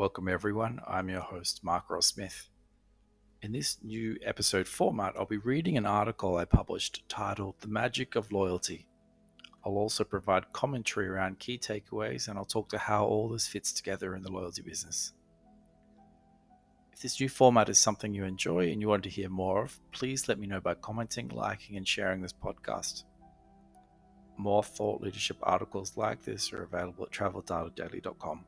Welcome, everyone. I'm your host, Mark Ross Smith. In this new episode format, I'll be reading an article I published titled The Magic of Loyalty. I'll also provide commentary around key takeaways and I'll talk to how all this fits together in the loyalty business. If this new format is something you enjoy and you want to hear more of, please let me know by commenting, liking, and sharing this podcast. More thought leadership articles like this are available at traveldatadaily.com.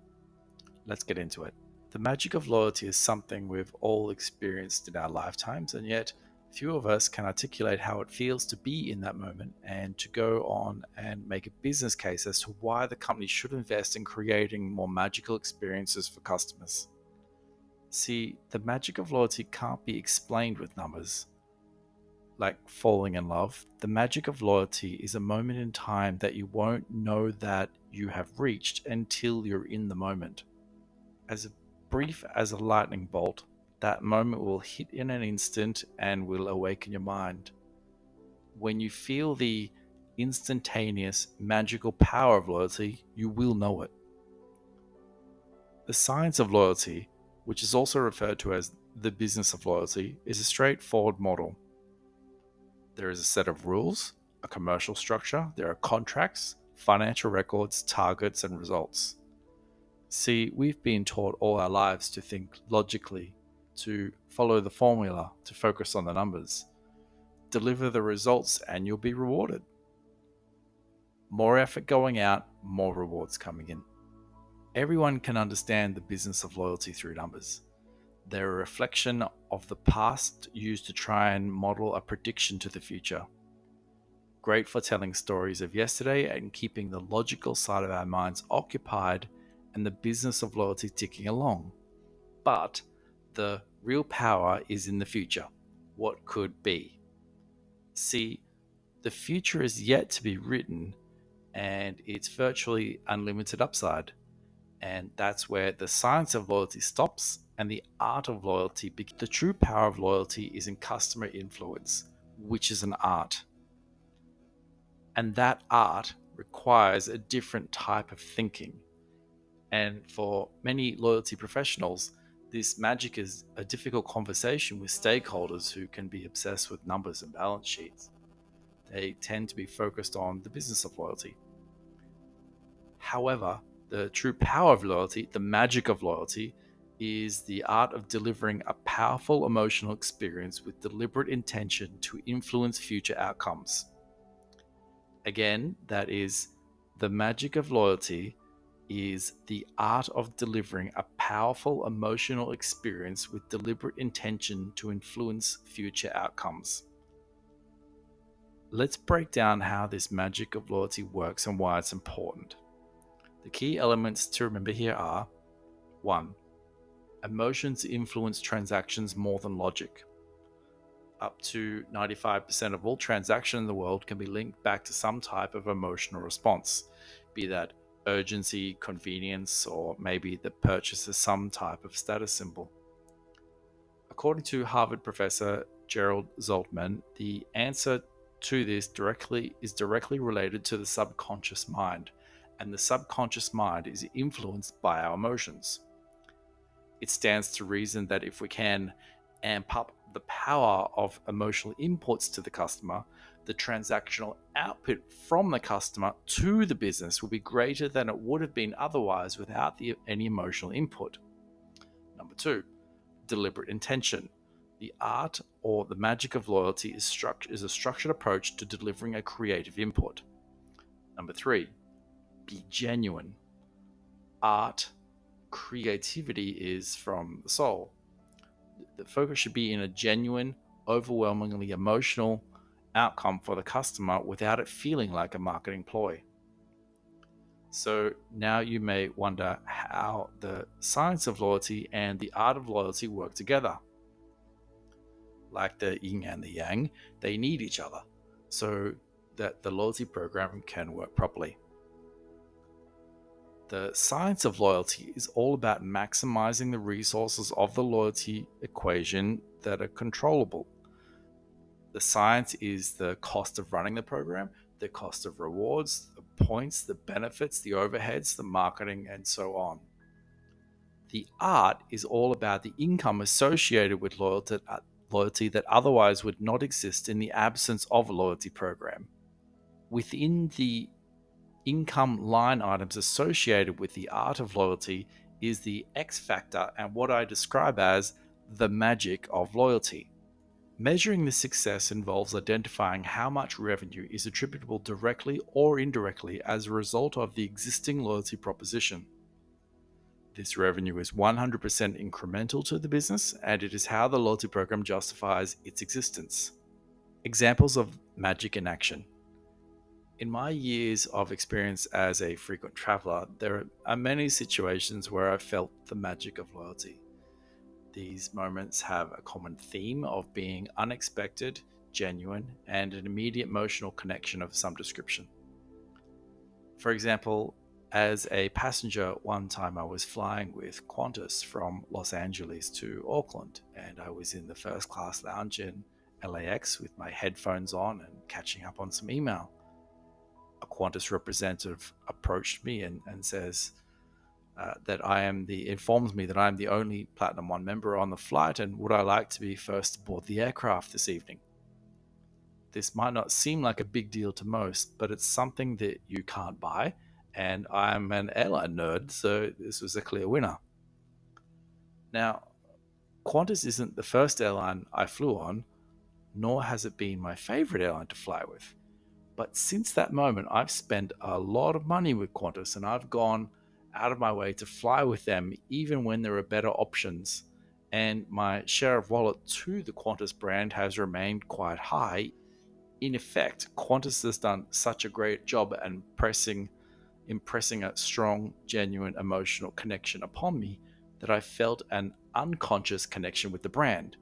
Let's get into it. The magic of loyalty is something we've all experienced in our lifetimes, and yet few of us can articulate how it feels to be in that moment and to go on and make a business case as to why the company should invest in creating more magical experiences for customers. See, the magic of loyalty can't be explained with numbers. Like falling in love, the magic of loyalty is a moment in time that you won't know that you have reached until you're in the moment. As brief as a lightning bolt, that moment will hit in an instant and will awaken your mind. When you feel the instantaneous magical power of loyalty, you will know it. The science of loyalty, which is also referred to as the business of loyalty, is a straightforward model. There is a set of rules, a commercial structure, there are contracts, financial records, targets, and results. See, we've been taught all our lives to think logically, to follow the formula, to focus on the numbers. Deliver the results and you'll be rewarded. More effort going out, more rewards coming in. Everyone can understand the business of loyalty through numbers. They're a reflection of the past used to try and model a prediction to the future. Great for telling stories of yesterday and keeping the logical side of our minds occupied and the business of loyalty ticking along. But the real power is in the future. What could be? See, the future is yet to be written and it's virtually unlimited upside. And that's where the science of loyalty stops and the art of loyalty begins. The true power of loyalty is in customer influence, which is an art. And that art requires a different type of thinking. And for many loyalty professionals, this magic is a difficult conversation with stakeholders who can be obsessed with numbers and balance sheets. They tend to be focused on the business of loyalty. However, the true power of loyalty, the magic of loyalty, is the art of delivering a powerful emotional experience with deliberate intention to influence future outcomes. Again, that is the magic of loyalty is the art of delivering a powerful emotional experience with deliberate intention to influence future outcomes. Let's break down how this magic of loyalty works and why it's important. The key elements to remember here are 1. Emotions influence transactions more than logic. Up to 95% of all transactions in the world can be linked back to some type of emotional response, be that urgency, convenience, or maybe the purchase of some type of status symbol. According to Harvard professor Gerald Zoltman, the answer to this is directly related to the subconscious mind, and the subconscious mind is influenced by our emotions. It stands to reason that if we can amp up the power of emotional inputs to the customer, the transactional output from the customer to the business will be greater than it would have been otherwise without any emotional input. Number 2, deliberate intention. The art or the magic of loyalty is a structured approach to delivering a creative input. Number 3, be genuine. Art, creativity is from the soul. The focus should be in a genuine, overwhelmingly emotional outcome for the customer without it feeling like a marketing ploy. So now you may wonder how the science of loyalty and the art of loyalty work together. Like the yin and the yang, they need each other so that the loyalty program can work properly. The science of loyalty is all about maximizing the resources of the loyalty equation that are controllable. The science is the cost of running the program, the cost of rewards, the points, the benefits, the overheads, the marketing, and so on. The art is all about the income associated with loyalty that otherwise would not exist in the absence of a loyalty program. Within the income line items associated with the art of loyalty is the X factor and what I describe as the magic of loyalty. Measuring this success involves identifying how much revenue is attributable directly or indirectly as a result of the existing loyalty proposition. This revenue is 100% incremental to the business, and it is how the loyalty program justifies its existence. Examples of magic in action. In my years of experience as a frequent traveler, there are many situations where I felt the magic of loyalty. These moments have a common theme of being unexpected, genuine, and an immediate emotional connection of some description. For example, as a passenger, one time I was flying with Qantas from Los Angeles to Auckland, and I was in the first class lounge in LAX with my headphones on and catching up on some email. A Qantas representative approached me and says informs me that I am the only Platinum One member on the flight, and would I like to be first aboard the aircraft this evening? This might not seem like a big deal to most, but it's something that you can't buy, and I'm an airline nerd, so this was a clear winner. Now, Qantas isn't the first airline I flew on, nor has it been my favorite airline to fly with. But since that moment, I've spent a lot of money with Qantas, and I've gone out of my way to fly with them even when there are better options. And my share of wallet to the Qantas brand has remained quite high. In effect, Qantas has done such a great job at impressing a strong, genuine emotional connection upon me that I felt an unconscious connection with the brand.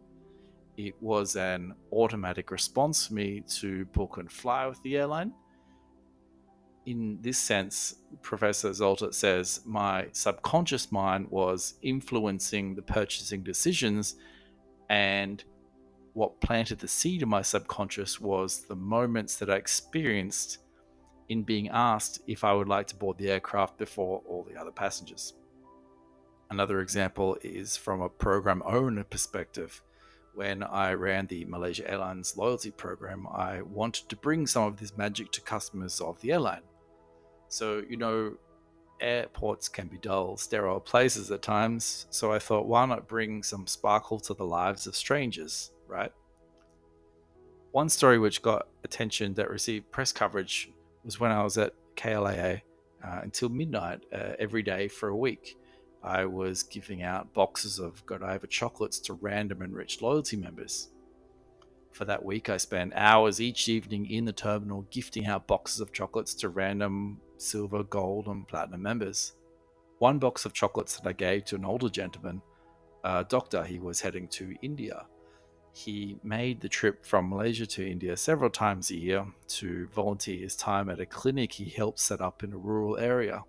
It was an automatic response for me to book and fly with the airline. In this sense, Professor Zoltert says my subconscious mind was influencing the purchasing decisions, and what planted the seed in my subconscious was the moments that I experienced in being asked if I would like to board the aircraft before all the other passengers. Another example is from a program owner perspective. When I ran the Malaysia Airlines loyalty program, I wanted to bring some of this magic to customers of the airline. So, airports can be dull, sterile places at times, so I thought, why not bring some sparkle to the lives of strangers, right? One story which got attention that received press coverage was when I was at KLAA until midnight every day for a week. I was giving out boxes of Godiva chocolates to random enriched loyalty members. For that week, I spent hours each evening in the terminal gifting out boxes of chocolates to random silver, gold, and platinum members. One box of chocolates that I gave to an older gentleman, a doctor. He was heading to India. He made the trip from Malaysia to India several times a year to volunteer his time at a clinic he helped set up in a rural area.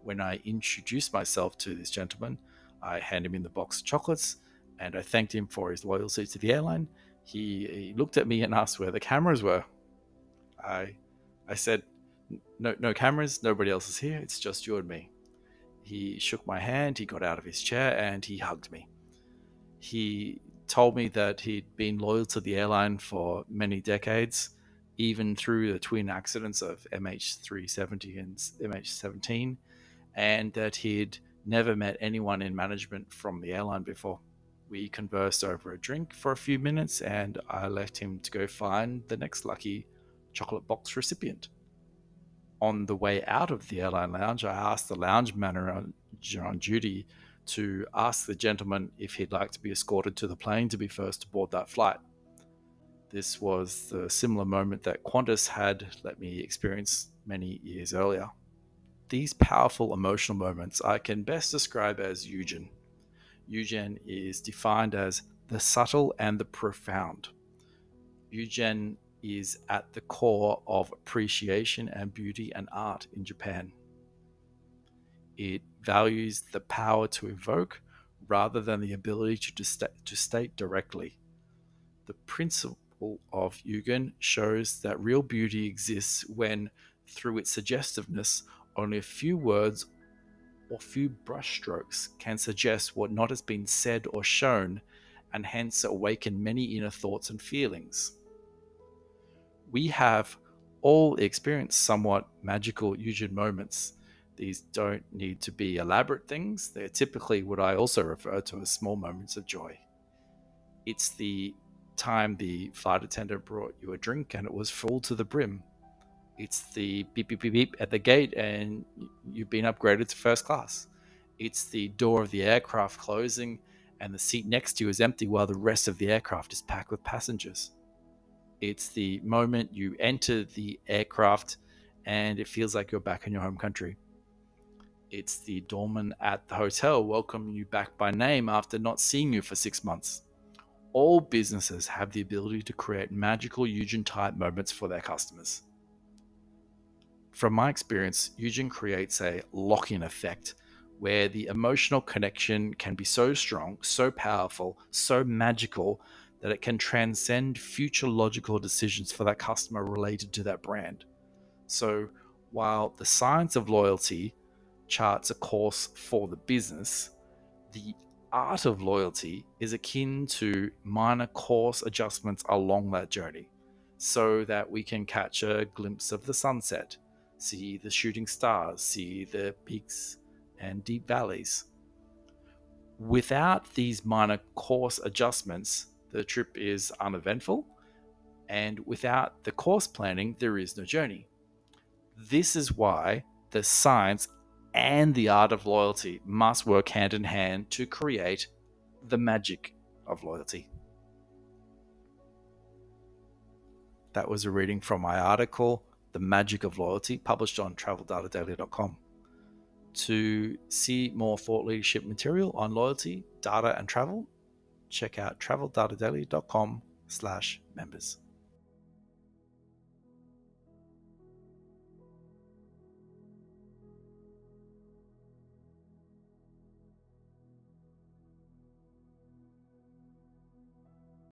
When I introduced myself to this gentleman, I handed him the box of chocolates and I thanked him for his loyalty to the airline. He looked at me and asked where the cameras were. I said, no cameras, nobody else is here, it's just you and me. He shook my hand, he got out of his chair, and he hugged me. He told me that he'd been loyal to the airline for many decades, even through the twin accidents of MH370 and MH17, and that he'd never met anyone in management from the airline before. We conversed over a drink for a few minutes, and I left him to go find the next lucky chocolate box recipient. On the way out of the airline lounge, I asked the lounge manager on duty to ask the gentleman if he'd like to be escorted to the plane to be first aboard that flight. This was the similar moment that Qantas had let me experience many years earlier. These powerful emotional moments I can best describe as Eugen. Eugen is defined as the subtle and the profound. Eugen is at the core of appreciation and beauty and art in Japan. It values the power to evoke rather than the ability to state directly. The principle of Eugen shows that real beauty exists when, through its suggestiveness, only a few words or few brushstrokes can suggest what not has been said or shown, and hence awaken many inner thoughts and feelings. We have all experienced somewhat magical Yujin moments. These don't need to be elaborate things, they're typically what I also refer to as small moments of joy. It's the time the flight attendant brought you a drink and it was full to the brim. It's the beep, beep, beep, beep at the gate and you've been upgraded to first class. It's the door of the aircraft closing and the seat next to you is empty while the rest of the aircraft is packed with passengers. It's the moment you enter the aircraft and it feels like you're back in your home country. It's the doorman at the hotel welcoming you back by name after not seeing you for 6 months. All businesses have the ability to create magical Yujin type moments for their customers. From my experience, Yujin creates a lock-in effect where the emotional connection can be so strong, so powerful, so magical that it can transcend future logical decisions for that customer related to that brand. So while the science of loyalty charts a course for the business, the art of loyalty is akin to minor course adjustments along that journey so that we can catch a glimpse of the sunset, see the shooting stars, see the peaks and deep valleys. Without these minor course adjustments, the trip is uneventful, and without the course planning, there is no journey. This is why the science and the art of loyalty must work hand in hand to create the magic of loyalty. That was a reading from my article, The Magic of Loyalty, published on traveldatadaily.com. To see more thought leadership material on loyalty, data, and travel, check out traveldatadaily.com/members.